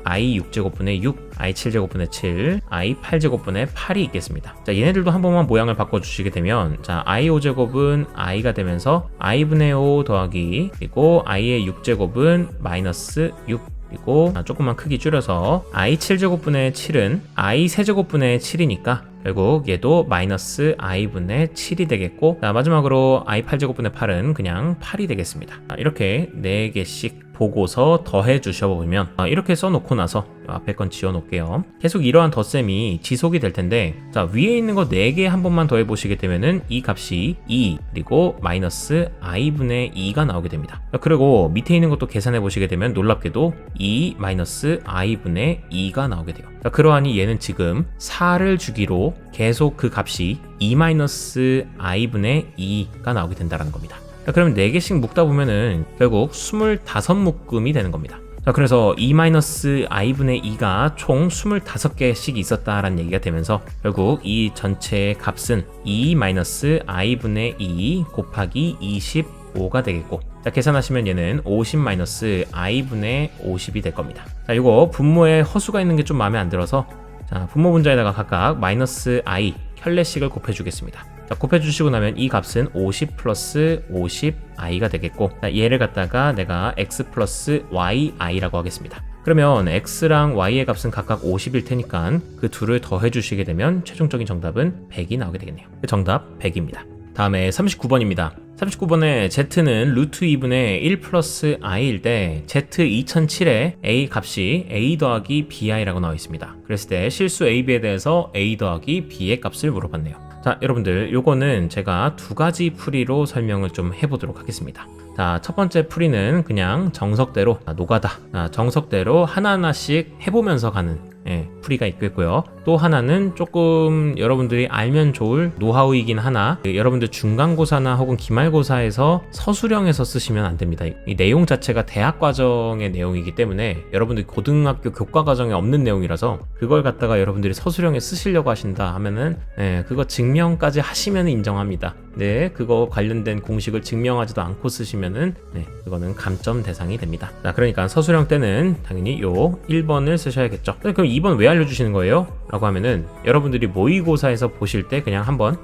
i 6제곱분의 6, i 7제곱분의 7, i 8제곱분의 8이 있겠습니다. 자, 얘네들도 한 번만 모양을 바꿔주시게 되면 자, i 5제곱은 i가 되면서 i분의 5 더하기 그리고 i의 6제곱은 마이너스 6 그리고 조금만 크기 줄여서 i 7제곱분의 7은 i 세제곱분의 7이니까 결국 얘도 마이너스 i분의 7이 되겠고 자, 마지막으로 i 8제곱분의 8은 그냥 8이 되겠습니다. 이렇게 4개씩 보고서 더해 주셔보면 이렇게 써놓고 나서 앞에 건 지워놓을게요. 계속 이러한 덧셈이 지속이 될 텐데 자 위에 있는 거 4개 한 번만 더해 보시게 되면은 이 값이 2 그리고 마이너스 i분의 2가 나오게 됩니다. 자, 그리고 밑에 있는 것도 계산해 보시게 되면 놀랍게도 2 마이너스 i분의 2가 나오게 돼요. 자, 그러하니 얘는 지금 4를 주기로 계속 그 값이 2 마이너스 i분의 2가 나오게 된다는 겁니다. 자, 그럼 4개씩 묶다 보면은 결국 25묶음이 되는 겁니다. 자, 그래서 2-i분의 2가 총 25개씩 있었다라는 얘기가 되면서 결국 이 전체의 값은 2-i분의 2 곱하기 25가 되겠고 자, 계산하시면 얘는 50-i분의 50이 될 겁니다. 자, 이거 분모에 허수가 있는 게 좀 마음에 안 들어서 자, 분모 분자에다가 각각 마이너스 i 켤레씩을 곱해주겠습니다. 자, 곱해주시고 나면 이 값은 50 플러스 50i가 되겠고 자, 얘를 갖다가 내가 x 플러스 yi라고 하겠습니다. 그러면 x랑 y의 값은 각각 50일 테니까 그 둘을 더해주시게 되면 최종적인 정답은 100이 나오게 되겠네요. 정답 100입니다. 다음에 39번입니다. 39번에 z는 루트 2분의 1 플러스 i일 때 z 2007에 a 값이 a 더하기 bi라고 나와 있습니다. 그랬을 때 실수 ab에 대해서 a 더하기 b의 값을 물어봤네요. 자, 여러분들 요거는 제가 두 가지 풀이로 설명을 좀 해보도록 하겠습니다. 자, 첫 번째 풀이는 그냥 정석대로 노가다 정석대로 하나하나씩 해보면서 가는 풀이가 있겠고요. 또 하나는 조금 여러분들이 알면 좋을 노하우이긴 하나 여러분들 중간고사나 혹은 기말고사에서 서술형에서 쓰시면 안 됩니다. 이 내용 자체가 대학 과정의 내용이기 때문에 여러분들 고등학교 교과 과정에 없는 내용이라서 그걸 갖다가 여러분들이 서술형에 쓰시려고 하신다 하면은 그거 증명까지 하시면 인정합니다. 네, 그거 관련된 공식을 증명하지도 않고 쓰시면은 그거는 감점 대상이 됩니다. 자, 그러니까 서술형 때는 당연히 요 1번을 쓰셔야겠죠. 그럼 2번 왜 알려주시는 거예요? 라고 하면은 여러분들이 모의고사에서 보실 때 그냥 한번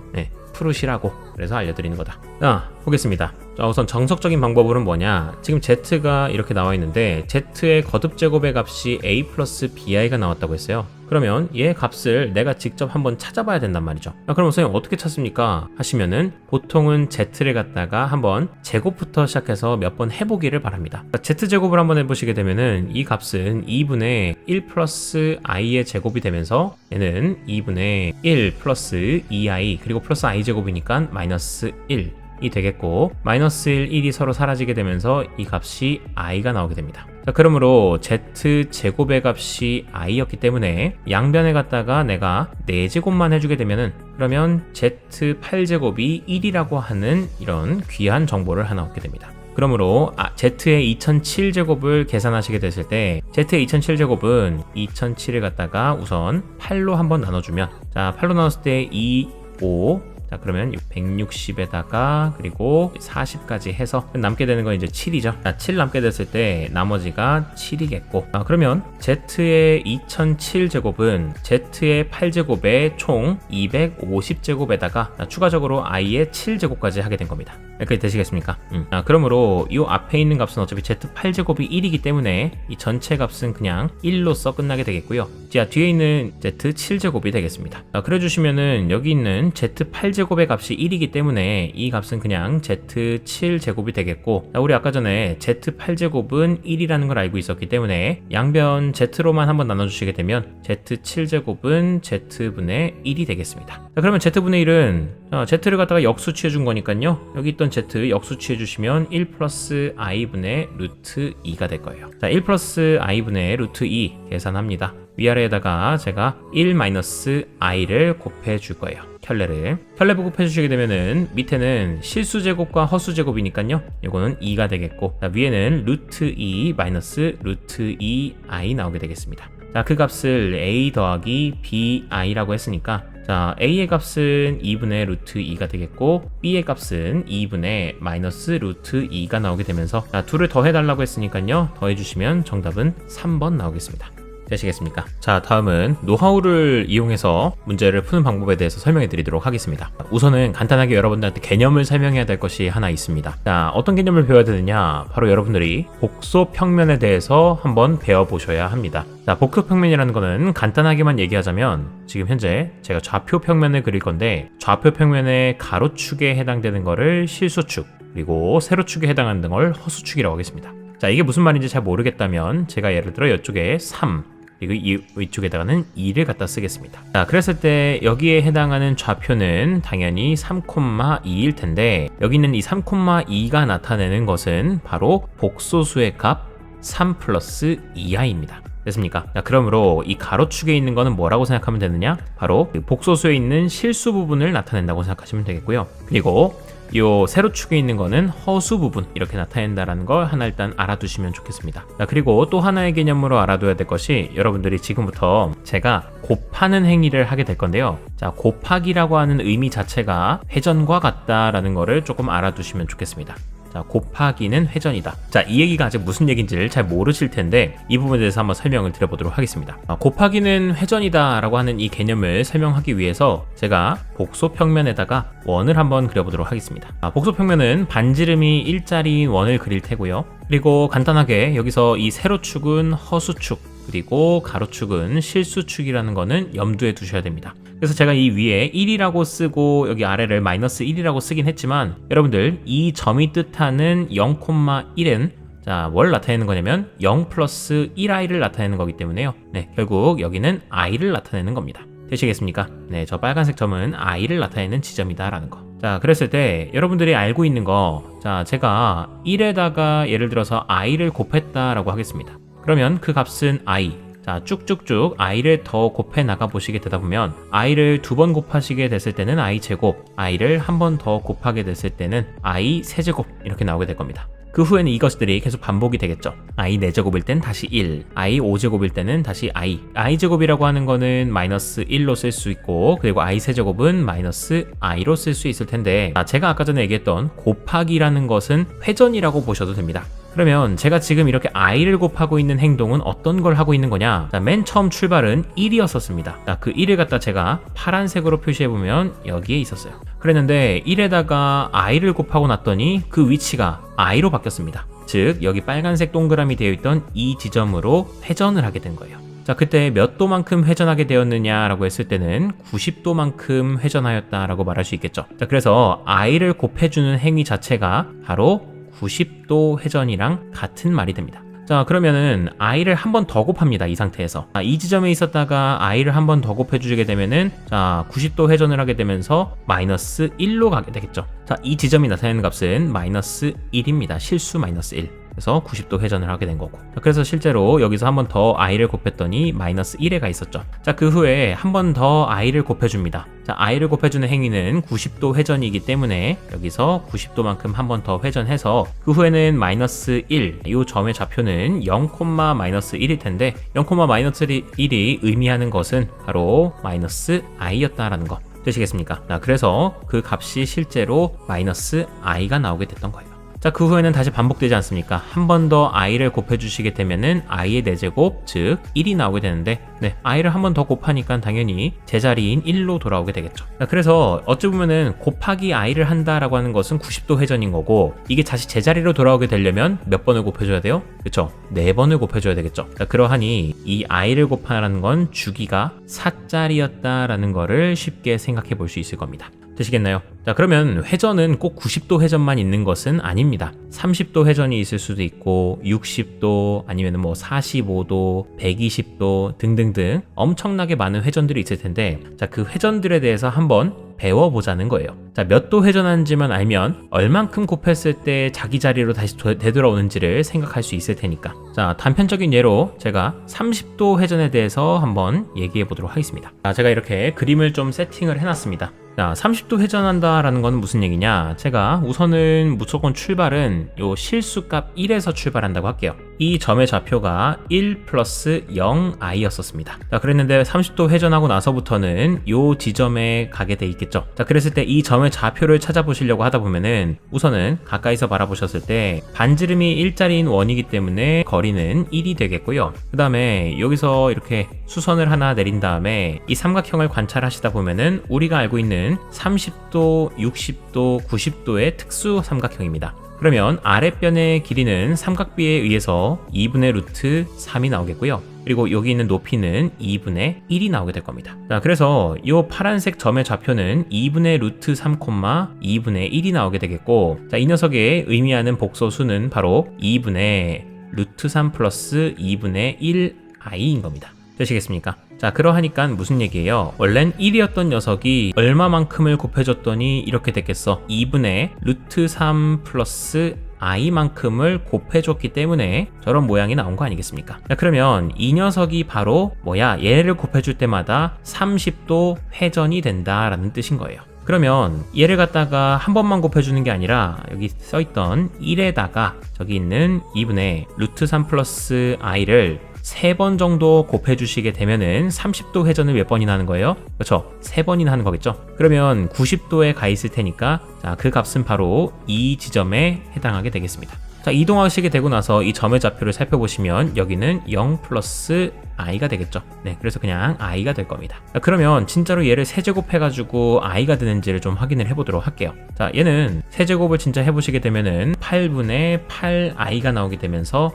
풀으시라고 그래서 알려드리는 거다. 자, 보겠습니다. 자, 우선 정석적인 방법으로는 뭐냐, 지금 z가 이렇게 나와 있는데 z의 거듭 제곱의 값이 a 플러스 bi가 나왔다고 했어요. 그러면 얘 값을 내가 직접 한번 찾아봐야 된단 말이죠. 그럼 선생님 어떻게 찾습니까? 하시면은 보통은 z를 갖다가 한번 제곱부터 시작해서 몇 번 해보기를 바랍니다. z제곱을 한번 해보시게 되면은 이 값은 2분의 1 플러스 i의 제곱이 되면서 얘는 2분의 1 플러스 2i 그리고 플러스 i 제곱이니까 마이너스 1이 되겠고 마이너스 1, 1이 서로 사라지게 되면서 이 값이 i가 나오게 됩니다. 자, 그러므로 z 제곱의 값이 i였기 때문에 양변에 갖다가 내가 4제곱만 해주게 되면은 그러면 z 8제곱이 1이라고 하는 이런 귀한 정보를 하나 얻게 됩니다. 그러므로 z의 2007제곱을 계산하시게 됐을 때 z의 2007제곱은 2007을 갖다가 우선 8로 한번 나눠주면 자 8로 나눴을 때 2, 5 자, 그러면 160에다가 그리고 40까지 해서 남게 되는 건 이제 7이죠. 자, 7 남게 됐을 때 나머지가 7이겠고, 그러면 Z의 2007제곱은 Z의 8제곱에 총 250제곱에다가 추가적으로 I의 7제곱까지 하게 된 겁니다. 이렇게 되시겠습니까? 그러므로 이 앞에 있는 값은 어차피 Z8제곱이 1이기 때문에 이 전체 값은 그냥 1로써 끝나게 되겠고요. 자, 뒤에 있는 Z7제곱이 되겠습니다. 그래 주시면은 여기 있는 Z8제곱의 값이 1이기 때문에 이 값은 그냥 Z7제곱이 되겠고, 우리 아까 전에 Z8제곱은 1이라는 걸 알고 있었기 때문에 양변 Z로만 한번 나눠주시게 되면 Z7제곱은 Z분의 1이 되겠습니다. 자, 그러면 Z분의 1은 Z를 갖다가 역수 취해준 거니까요. 여기 있던 Z 역수 취해주시면 1 플러스 I분의 루트 2가 될 거예요. 자, 1 플러스 I분의 루트 2 계산합니다. 위아래에다가 제가 1 마이너스 I를 곱해줄 거예요. 켤레 보고 해주시게 되면은 밑에는 실수제곱과 허수제곱이니까요. 이거는 2가 되겠고, 자, 위에는 루트 2 마이너스 루트 2I 나오게 되겠습니다. 자, 그 값을 A 더하기 BI라고 했으니까, 자, A의 값은 2분의 루트 2가 되겠고, B의 값은 2분의 마이너스 루트 2가 나오게 되면서, 자, 둘을 더해달라고 했으니까요. 더해주시면 정답은 3번 나오겠습니다. 되시겠습니까? 자, 다음은 노하우를 이용해서 문제를 푸는 방법에 대해서 설명해 드리도록 하겠습니다. 우선은 간단하게 여러분들한테 개념을 설명해야 될 것이 하나 있습니다. 자, 어떤 개념을 배워야 되느냐? 바로 여러분들이 복소평면에 대해서 한번 배워보셔야 합니다. 자, 복소평면이라는 거는 간단하게만 얘기하자면 지금 현재 제가 좌표평면을 그릴 건데, 좌표평면의 가로축에 해당되는 거를 실수축, 그리고 세로축에 해당하는 걸 허수축이라고 하겠습니다. 자, 이게 무슨 말인지 잘 모르겠다면 제가 예를 들어 이쪽에 3, 그리고 이쪽에다가는 2를 갖다 쓰겠습니다. 자, 그랬을 때 여기에 해당하는 좌표는 당연히 3,2일 텐데, 여기 있는 이 3,2가 나타내는 것은 바로 복소수의 값 3 플러스 2i입니다. 됐습니까? 자, 그러므로 이 가로축에 있는 거는 뭐라고 생각하면 되느냐? 바로 복소수에 있는 실수 부분을 나타낸다고 생각하시면 되겠고요. 그리고 요 세로축에 있는 거는 허수 부분, 이렇게 나타낸다라는 걸 하나 일단 알아두시면 좋겠습니다. 자, 그리고 또 하나의 개념으로 알아둬야 될 것이, 여러분들이 지금부터 제가 곱하는 행위를 하게 될 건데요. 자, 곱하기라고 하는 의미 자체가 회전과 같다라는 거를 조금 알아두시면 좋겠습니다. 자, 곱하기는 회전이다. 자, 이 얘기가 아직 무슨 얘기인지를 잘 모르실 텐데 이 부분에 대해서 한번 설명을 드려보도록 하겠습니다. 곱하기는 회전이다 라고 하는 이 개념을 설명하기 위해서 제가 복소평면에다가 원을 한번 그려보도록 하겠습니다. 복소평면은 반지름이 일자리인 원을 그릴 테고요. 그리고 간단하게 여기서 이 세로축은 허수축, 그리고 가로축은 실수축이라는 거는 염두에 두셔야 됩니다. 그래서 제가 이 위에 1이라고 쓰고 여기 아래를 마이너스 1이라고 쓰긴 했지만, 여러분들 이 점이 뜻하는 0,1은 자, 뭘 나타내는 거냐면 0 플러스 1i를 나타내는 거기 때문에요. 네, 결국 여기는 i를 나타내는 겁니다. 되시겠습니까? 네, 저 빨간색 점은 i를 나타내는 지점이다 라는 거. 자, 그랬을 때 여러분들이 알고 있는 거, 자, 제가 1에다가 예를 들어서 i를 곱했다라고 하겠습니다. 그러면 그 값은 i. 자, 쭉쭉쭉 i를 더 곱해 나가 보시게 되다 보면 i를 2번 곱하시게 됐을 때는 i 제곱, i를 한 번 더 곱하게 됐을 때는 i 세제곱, 이렇게 나오게 될 겁니다. 그 후에는 이것들이 계속 반복이 되겠죠. i 4제곱일 땐 다시 1, i 5제곱일 때는 다시 i 제곱이라고 하는 거는 마이너스 1로 쓸 수 있고, 그리고 i 세제곱은 마이너스 i로 쓸 수 있을 텐데, 제가 아까 전에 얘기했던 곱하기라는 것은 회전이라고 보셔도 됩니다. 그러면 제가 지금 이렇게 i를 곱하고 있는 행동은 어떤 걸 하고 있는 거냐? 자, 맨 처음 출발은 1이었었습니다. 자, 그 1을 갖다 제가 파란색으로 표시해보면 여기에 있었어요. 그랬는데 1에다가 i를 곱하고 났더니 그 위치가 i로 바뀌었습니다. 즉 여기 빨간색 동그라미 되어 있던 이 지점으로 회전을 하게 된 거예요. 자, 그때 몇 도만큼 회전하게 되었느냐라고 했을 때는 90도만큼 회전하였다라고 말할 수 있겠죠. 자, 그래서 i를 곱해주는 행위 자체가 바로 90도 회전이랑 같은 말이 됩니다. 자, 그러면은 i를 한 번 더 곱합니다. 이 상태에서 이 지점에 있었다가 i를 한 번 더 곱해주게 되면은, 자, 90도 회전을 하게 되면서 마이너스 1로 가게 되겠죠. 자, 이 지점이 나타내는 값은 마이너스 1입니다. 실수 마이너스 1. 그래서 90도 회전을 하게 된 거고, 그래서 실제로 여기서 한 번 더 i를 곱했더니 마이너스 1에가 있었죠. 자, 그 후에 한 번 더 i를 곱해줍니다. 자, i를 곱해주는 행위는 90도 회전이기 때문에 여기서 90도만큼 한 번 더 회전해서 그 후에는 마이너스 1, 이 점의 좌표는 0, 마이너스 1일 텐데 0, 마이너스 1이 의미하는 것은 바로 마이너스 i였다라는 거. 되시겠습니까? 그래서 그 값이 실제로 마이너스 i가 나오게 됐던 거예요. 자, 그 후에는 다시 반복되지 않습니까? 한 번 더 i를 곱해주시게 되면은 i의 4제곱, 즉 1이 나오게 되는데, i를 한 번 더 곱하니까 당연히 제자리인 1로 돌아오게 되겠죠. 자, 그래서 어찌 보면은 곱하기 i를 한다라고 하는 것은 90도 회전인 거고, 이게 다시 제자리로 돌아오게 되려면 몇 번을 곱해줘야 돼요? 그쵸? 4번을 곱해줘야 되겠죠. 자, 그러하니 이 i를 곱하라는 건 주기가 4짜리였다라는 거를 쉽게 생각해 볼 수 있을 겁니다. 되시겠나요? 자, 그러면 회전은 꼭 90도 회전만 있는 것은 아닙니다. 30도 회전이 있을 수도 있고 60도 아니면 뭐 45도, 120도 등등등 엄청나게 많은 회전들이 있을 텐데, 자, 그 회전들에 대해서 한번 배워보자는 거예요. 자, 몇 도 회전하는지만 알면 얼만큼 곱했을 때 자기 자리로 다시 되돌아오는지를 생각할 수 있을 테니까. 자, 단편적인 예로 제가 30도 회전에 대해서 한번 얘기해 보도록 하겠습니다. 자, 제가 이렇게 그림을 좀 세팅을 해놨습니다. 자, 30도 회전한다라는 건 무슨 얘기냐? 제가 우선은 무조건 출발은 요 실수값 1에서 출발한다고 할게요. 이 점의 좌표가 1 플러스 0i였었습니다. 자, 그랬는데 30도 회전하고 나서부터는 요 지점에 가게 돼 있겠죠. 자, 그랬을 때 이 점의 좌표를 찾아보시려고 하다 보면은 우선은 가까이서 바라보셨을 때 반지름이 1짜리인 원이기 때문에 거리는 1이 되겠고요. 그 다음에 여기서 이렇게 수선을 하나 내린 다음에 이 삼각형을 관찰하시다 보면은 우리가 알고 있는 30도, 60도, 90도의 특수 삼각형입니다. 그러면 아랫변의 길이는 삼각비에 의해서 2분의 루트 3이 나오겠고요. 그리고 여기 있는 높이는 2분의 1이 나오게 될 겁니다. 자, 그래서 이 파란색 점의 좌표는 2분의 루트 3, 2분의 1이 나오게 되겠고, 자, 이 녀석의 의미하는 복소수는 바로 2분의 루트 3 플러스 2분의 1i인 겁니다. 되시겠습니까? 자, 그러하니까 무슨 얘기예요? 원래는 1이었던 녀석이 얼마만큼을 곱해줬더니 이렇게 됐겠어? 2분의 루트 3 플러스 i만큼을 곱해줬기 때문에 저런 모양이 나온 거 아니겠습니까? 자, 그러면 이 녀석이 바로 얘를 곱해줄 때마다 30도 회전이 된다라는 뜻인 거예요. 그러면 얘를 갖다가 한 번만 곱해주는 게 아니라 여기 써있던 1에다가 저기 있는 2분의 루트 3 플러스 i를 3번 정도 곱해주시게 되면은 30도 회전을 몇 번이나 하는 거예요? 그렇죠? 3번이나 하는 거겠죠? 그러면 90도에 가 있을 테니까, 자, 그 값은 바로 이 지점에 해당하게 되겠습니다. 자, 이동하시게 되고 나서 이 점의 좌표를 살펴보시면 여기는 0 플러스 i가 되겠죠. 네, 그래서 그냥 i가 될 겁니다. 자, 그러면 진짜로 얘를 세제곱해가지고 i가 되는지를 좀 확인을 해보도록 할게요. 자, 얘는 세제곱을 진짜 해보시게 되면은 8분의 8i가 나오게 되면서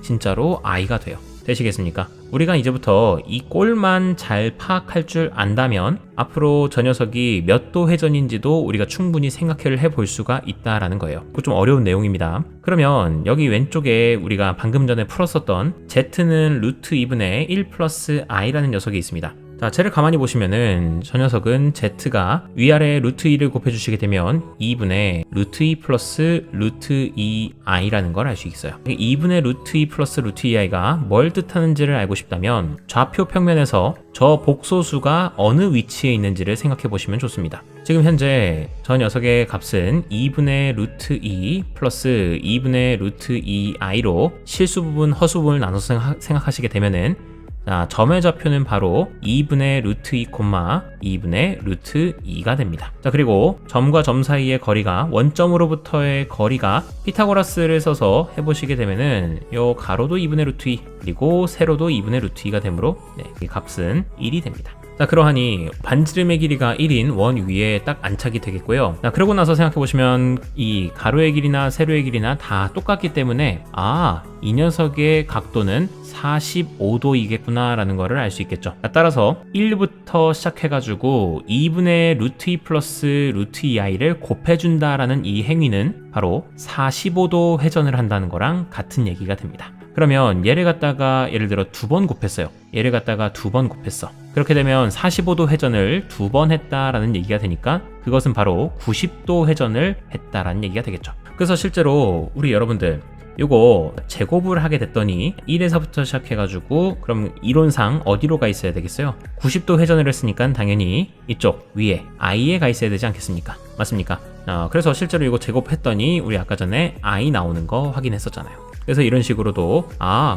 진짜로 i가 돼요. 되시겠습니까? 우리가 이제부터 이 꼴만 잘 파악할 줄 안다면 앞으로 저 녀석이 몇 도 회전인지도 우리가 충분히 생각을 해볼 수가 있다라는 거예요. 그거 좀 어려운 내용입니다. 그러면 여기 왼쪽에 우리가 방금 전에 풀었었던 z는 루트 2분의 1 플러스 i라는 녀석이 있습니다. 자, 쟤를 가만히 보시면은 저 녀석은 z가 위아래 루트 2를 곱해주시게 되면 2분의 루트 2 플러스 루트 2i라는 걸 알 수 있어요. 2분의 루트 2 플러스 루트 2i가 뭘 뜻하는지를 알고 싶다면 좌표 평면에서 저 복소수가 어느 위치에 있는지를 생각해 보시면 좋습니다. 지금 현재 저 녀석의 값은 2분의 루트 2 플러스 2분의 루트 2i로 실수 부분, 허수 부분을 나눠서 생각하시게 되면은, 자, 점의 좌표는 바로 2분의 루트 2, 2분의 루트 2가 됩니다. 자, 그리고 점과 점 사이의 거리가, 원점으로부터의 거리가 피타고라스를 써서 해보시게 되면은 요 가로도 2분의 루트 2, 그리고 세로도 2분의 루트 2가 되므로 이 값은 1이 됩니다. 자, 그러하니 반지름의 길이가 1인 원 위에 딱 안착이 되겠고요. 자, 그러고 나서 생각해보시면 이 가로의 길이나 세로의 길이나 다 똑같기 때문에 이 녀석의 각도는 45도이겠구나 라는 거를 알 수 있겠죠. 자, 따라서 1부터 시작해가지고 2분의 루트 2 플러스 루트 2i를 곱해준다 라는 이 행위는 바로 45도 회전을 한다는 거랑 같은 얘기가 됩니다. 그러면 얘를 갖다가 예를 들어 2번 곱했어요. 얘를 갖다가 2번 곱했어. 그렇게 되면 45도 회전을 2번 했다라는 얘기가 되니까 그것은 바로 90도 회전을 했다라는 얘기가 되겠죠. 그래서 실제로 우리 여러분들 요거 제곱을 하게 됐더니 1에서부터 시작해가지고 그럼 이론상 어디로 가 있어야 되겠어요? 90도 회전을 했으니까 당연히 이쪽 위에 i에 가 있어야 되지 않겠습니까? 맞습니까? 그래서 실제로 이거 제곱했더니 우리 아까 전에 i 나오는 거 확인했었잖아요. 그래서 이런 식으로도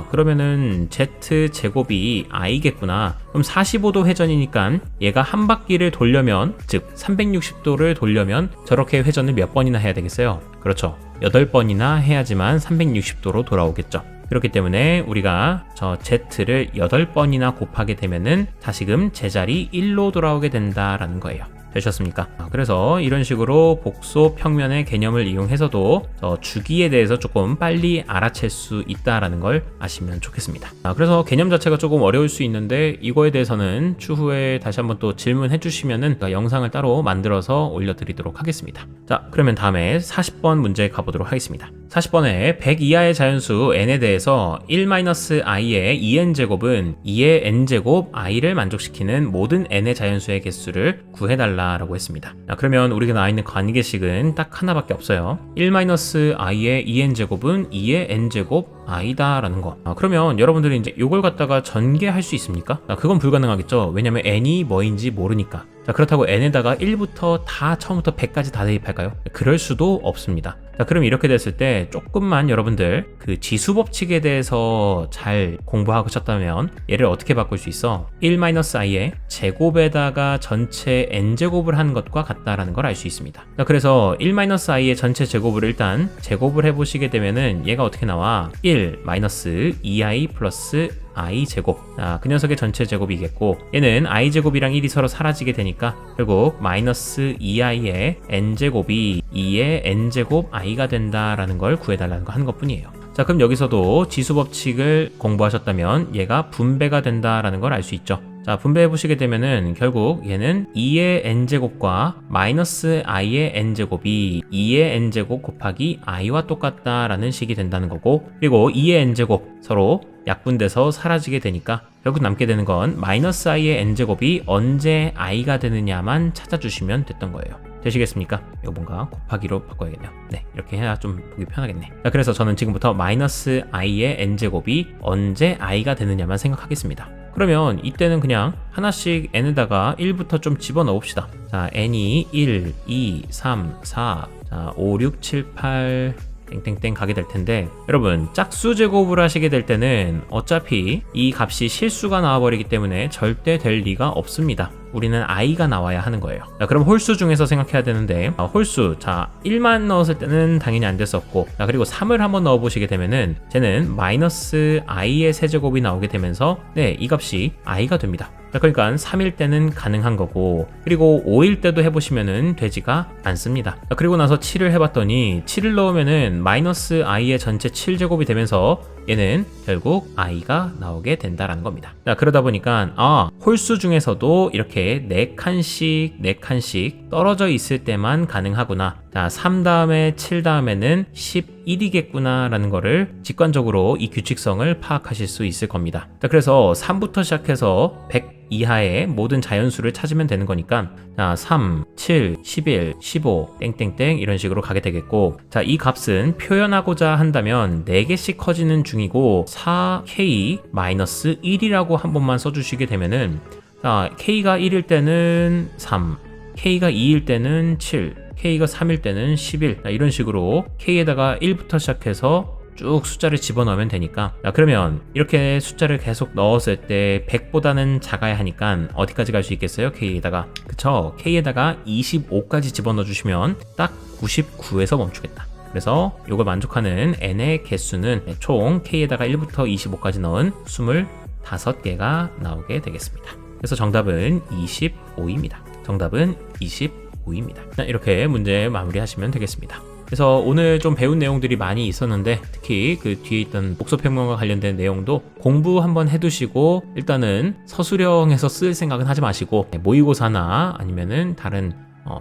그러면은 z제곱이 i겠구나. 그럼 45도 회전이니까 얘가 한 바퀴를 돌려면, 즉 360도를 돌려면 저렇게 회전을 몇 번이나 해야 되겠어요? 그렇죠. 8번이나 해야지만 360도로 돌아오겠죠. 그렇기 때문에 우리가 저 z를 8번이나 곱하게 되면은 다시금 제자리 1로 돌아오게 된다라는 거예요. 되셨습니까? 그래서 이런 식으로 복소 평면의 개념을 이용해서도 주기에 대해서 조금 빨리 알아챌 수 있다라는 걸 아시면 좋겠습니다. 그래서 개념 자체가 조금 어려울 수 있는데 이거에 대해서는 추후에 다시 한번 또 질문해 주시면은 영상을 따로 만들어서 올려드리도록 하겠습니다. 자, 그러면 다음에 40번 문제 가보도록 하겠습니다. 40번에 100 이하의 자연수 n에 대해서 1-i의 2n제곱은 2의 n제곱 i를 만족시키는 모든 n의 자연수의 개수를 구해달라고 했습니다. 그러면 우리가 나와 있는 관계식은 딱 하나밖에 없어요. 1-i의 2n제곱은 2의 n제곱 i다 라는 거. 그러면 여러분들이 이제 이걸 갖다가 전개할 수 있습니까? 그건 불가능하겠죠. 왜냐면 n이 뭐인지 모르니까. 자, 그렇다고 n에다가 1부터 다 처음부터 100까지 다 대입할까요? 그럴 수도 없습니다. 자, 그럼 이렇게 됐을 때 조금만 여러분들 그 지수 법칙에 대해서 잘 공부하고 셨다면 얘를 어떻게 바꿀 수 있어? 1-i의 제곱에다가 전체 n제곱을 한 것과 같다라는 걸 알 수 있습니다. 자, 그래서 1-i의 전체 제곱을 일단 제곱을 해보시게 되면은 얘가 어떻게 나와? 1-2i 플러스 i 제곱. 그 녀석의 전체 제곱이겠고, 얘는 i 제곱이랑 1이 서로 사라지게 되니까 결국 마이너스 2i의 n 제곱이 2의 n 제곱 i가 된다라는 걸 구해달라는 거 하는 것뿐이에요. 자, 그럼 여기서도 지수 법칙을 공부하셨다면 얘가 분배가 된다라는 걸 알 수 있죠. 자, 분배해 보시게 되면은 결국 얘는 2의 n제곱과 마이너스 i의 n제곱이 2의 n제곱 곱하기 i와 똑같다라는 식이 된다는 거고, 그리고 2의 n제곱 서로 약분돼서 사라지게 되니까 결국 남게 되는 건 마이너스 i의 n제곱이 언제 i가 되느냐만 찾아주시면 됐던 거예요. 되시겠습니까? 이거 뭔가 곱하기로 바꿔야겠네요. 네, 이렇게 해야 좀 보기 편하겠네. 자, 그래서 저는 지금부터 마이너스 i의 n제곱이 언제 i가 되느냐만 생각하겠습니다. 그러면 이때는 그냥 하나씩 n에다가 1부터 좀 집어넣읍시다. 자, n이 1, 2, 3, 4, 자, 5, 6, 7, 8 땡땡땡 가게 될 텐데, 여러분 짝수 제곱을 하시게 될 때는 어차피 이 값이 실수가 나와버리기 때문에 절대 될 리가 없습니다. 우리는 i가 나와야 하는 거예요. 자, 그럼 홀수 중에서 생각해야 되는데, 홀수, 자 1만 넣었을 때는 당연히 안 됐었고, 자 그리고 3을 한번 넣어보시게 되면은 쟤는 마이너스 i의 세제곱이 나오게 되면서 이 값이 i가 됩니다. 자, 그러니까 3일 때는 가능한 거고, 그리고 5일 때도 해보시면은 되지가 않습니다. 자, 그리고 나서 7을 해봤더니 7을 넣으면은 마이너스 i의 전체 7제곱이 되면서 얘는 결국 i가 나오게 된다라는 겁니다. 자, 그러다 보니까 홀수 중에서도 이렇게 4칸씩 떨어져 있을 때만 가능하구나. 자, 3 다음에 7 다음에는 11이겠구나 라는 거를 직관적으로 이 규칙성을 파악하실 수 있을 겁니다. 자, 그래서 3부터 시작해서 100 이하의 모든 자연수를 찾으면 되는 거니까, 자 3, 7, 11, 15 땡땡땡 이런 식으로 가게 되겠고, 자 이 값은 표현하고자 한다면 4개씩 커지는 중이고 4k-1이라고 한 번만 써주시게 되면은, 자 k가 1일 때는 3, k가 2일 때는 7, k가 3일 때는 11, 이런 식으로 k에다가 1부터 시작해서 쭉 숫자를 집어넣으면 되니까, 자 그러면 이렇게 숫자를 계속 넣었을 때 100보다는 작아야 하니까 어디까지 갈 수 있겠어요? k에다가, 그쵸? k에다가 25까지 집어넣어 주시면 딱 99에서 멈추겠다. 그래서 이걸 만족하는 n의 개수는 총 k에다가 1부터 25까지 넣은 25개가 나오게 되겠습니다. 그래서 정답은 25입니다. 정답은 25입니다. 이렇게 문제 마무리하시면 되겠습니다. 그래서 오늘 좀 배운 내용들이 많이 있었는데, 특히 그 뒤에 있던 복소평면과 관련된 내용도 공부 한번 해두시고, 일단은 서술형에서 쓸 생각은 하지 마시고 모의고사나 아니면은 다른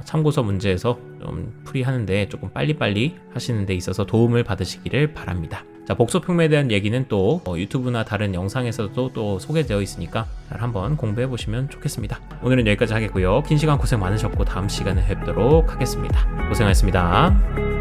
참고서 문제에서 좀 풀이하는데 조금 빨리빨리 하시는 데 있어서 도움을 받으시기를 바랍니다. 자, 복소평면에 대한 얘기는 또 유튜브나 다른 영상에서도 또 소개되어 있으니까 잘 한번 공부해 보시면 좋겠습니다. 오늘은 여기까지 하겠고요. 긴 시간 고생 많으셨고 다음 시간에 뵙도록 하겠습니다. 고생하셨습니다.